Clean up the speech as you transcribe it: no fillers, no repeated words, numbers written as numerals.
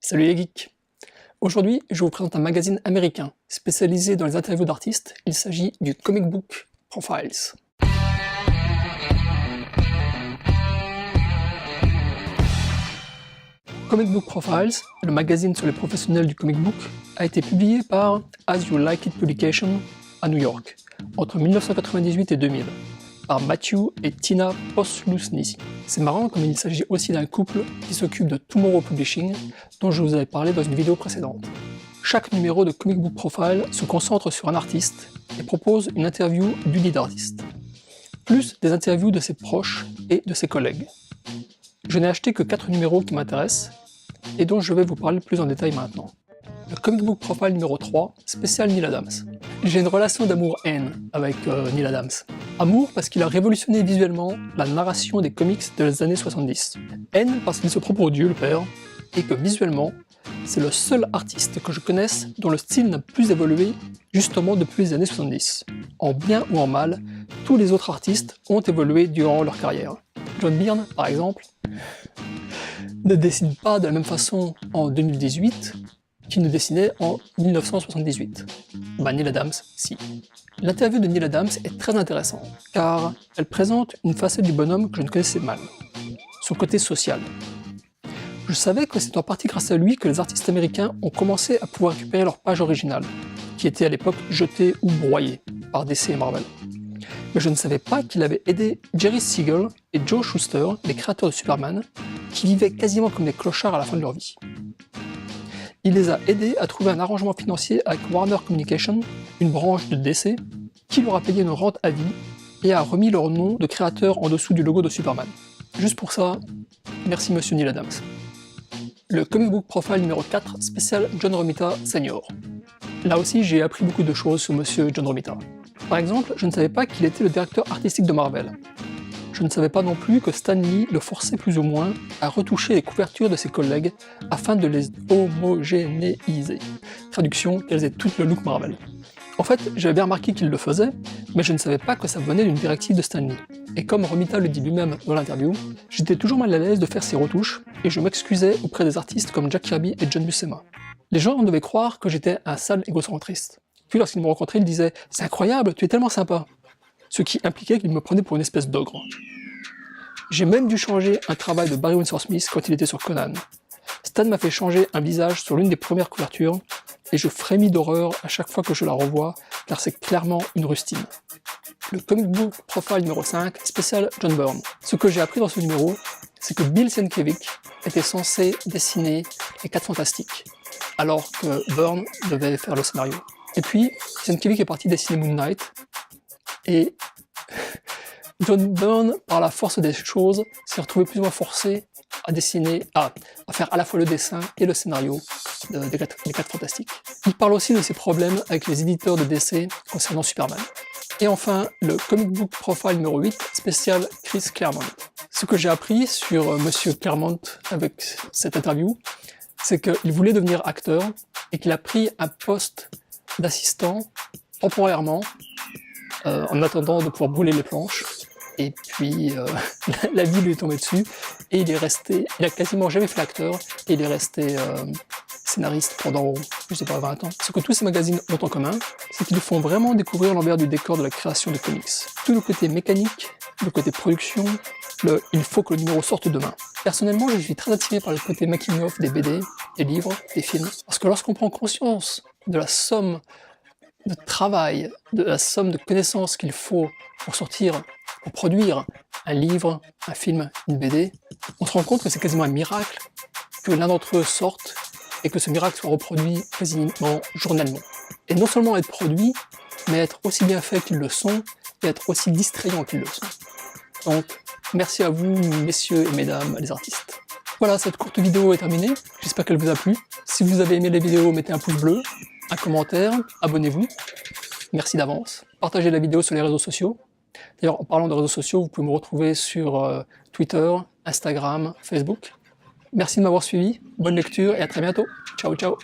Salut les geeks! Aujourd'hui, je vous présente un magazine américain spécialisé dans les interviews d'artistes. Il s'agit du Comic Book Profiles. Comic Book Profiles, le magazine sur les professionnels du comic book, a été publié par As You Like It Publication à New York, entre 1998 et 2000, par Matthew et Tina Posluszny. C'est marrant comme il s'agit aussi d'un couple qui s'occupe de Tomorrow Publishing, dont je vous avais parlé dans une vidéo précédente. Chaque numéro de Comic Book Profile se concentre sur un artiste et propose une interview du lead artiste, plus des interviews de ses proches et de ses collègues. Je n'ai acheté que 4 numéros qui m'intéressent et dont je vais vous parler plus en détail maintenant. Le Comic Book Profile numéro 3, spécial Neal Adams. J'ai une relation d'amour-haine avec Neal Adams. Amour parce qu'il a révolutionné visuellement la narration des comics des années 70. Haine parce qu'il se prend pour Dieu le Père, et que visuellement, c'est le seul artiste que je connaisse dont le style n'a plus évolué justement depuis les années 70. En bien ou en mal, tous les autres artistes ont évolué durant leur carrière. John Byrne, par exemple, ne dessine pas de la même façon en 2018 qu'il ne dessinait en 1978. Neal Adams, si. L'interview de Neal Adams est très intéressante, car elle présente une facette du bonhomme que je ne connaissais mal, son côté social. Je savais que c'est en partie grâce à lui que les artistes américains ont commencé à pouvoir récupérer leur page originale, qui était à l'époque jetée ou broyée par DC et Marvel. Mais je ne savais pas qu'il avait aidé Jerry Siegel et Joe Shuster, les créateurs de Superman, qui vivaient quasiment comme des clochards à la fin de leur vie. Il les a aidés à trouver un arrangement financier avec Warner Communication, une branche de DC, qui leur a payé une rente à vie et a remis leur nom de créateur en dessous du logo de Superman. Juste pour ça, merci monsieur Neal Adams. Le Comic Book Profile numéro 4, spécial John Romita Sr. Là aussi, j'ai appris beaucoup de choses sur monsieur John Romita. Par exemple, je ne savais pas qu'il était le directeur artistique de Marvel. Je ne savais pas non plus que Stan Lee le forçait plus ou moins à retoucher les couvertures de ses collègues afin de les homogénéiser. Traduction, qu'elles aient tout le look Marvel. En fait, j'avais bien remarqué qu'il le faisait, mais je ne savais pas que ça venait d'une directive de Stan Lee. Et comme Romita le dit lui-même dans l'interview, j'étais toujours mal à l'aise de faire ces retouches, et je m'excusais auprès des artistes comme Jack Kirby et John Buscema. Les gens devaient croire que j'étais un sale égocentriste. Puis lorsqu'ils me rencontraient, ils disaient « C'est incroyable, tu es tellement sympa !» Ce qui impliquait qu'ils me prenaient pour une espèce d'ogre. J'ai même dû changer un travail de Barry Windsor Smith quand il était sur Conan. Stan m'a fait changer un visage sur l'une des premières couvertures, et je frémis d'horreur à chaque fois que je la revois, car c'est clairement une rustine. Le Comic Book Profile numéro 5, spécial John Byrne. Ce que j'ai appris dans ce numéro, c'est que Bill Sienkiewicz était censé dessiner les 4 Fantastiques, alors que Byrne devait faire le scénario. Et puis, Sienkiewicz est parti dessiner Moon Knight, et John Byrne, par la force des choses, s'est retrouvé plus ou moins forcé à dessiner, à faire à la fois le dessin et le scénario des 4 Fantastiques. Il parle aussi de ses problèmes avec les éditeurs de DC concernant Superman. Et enfin, le Comic Book Profile numéro 8, spécial Chris Claremont. Ce que j'ai appris sur monsieur Claremont avec cette interview, c'est qu'il voulait devenir acteur et qu'il a pris un poste d'assistant temporairement en attendant de pouvoir brûler les planches. Et puis la vie lui est tombée dessus et il a quasiment jamais fait l'acteur et il est resté scénariste pendant, je sais pas, 20 ans. Ce que tous ces magazines ont en commun, c'est qu'ils font vraiment découvrir l'envers du décor de la création de comics. Tout le côté mécanique, le côté production, il faut que le numéro sorte demain. Personnellement, je suis très attiré par le côté making-of des BD, des livres, des films, parce que lorsqu'on prend conscience de la somme de travail, de la somme de connaissances qu'il faut pour produire un livre, un film, une BD, on se rend compte que c'est quasiment un miracle que l'un d'entre eux sorte et que ce miracle soit reproduit quasiment journellement. Et non seulement être produit, mais être aussi bien fait qu'ils le sont et être aussi distrayant qu'ils le sont. Donc, merci à vous, messieurs et mesdames les artistes. Voilà, cette courte vidéo est terminée, j'espère qu'elle vous a plu. Si vous avez aimé les vidéos, mettez un pouce bleu, un commentaire, abonnez-vous, merci d'avance. Partagez la vidéo sur les réseaux sociaux. D'ailleurs, en parlant de réseaux sociaux, vous pouvez me retrouver sur Twitter, Instagram, Facebook. Merci de m'avoir suivi, bonne lecture et à très bientôt. Ciao, ciao.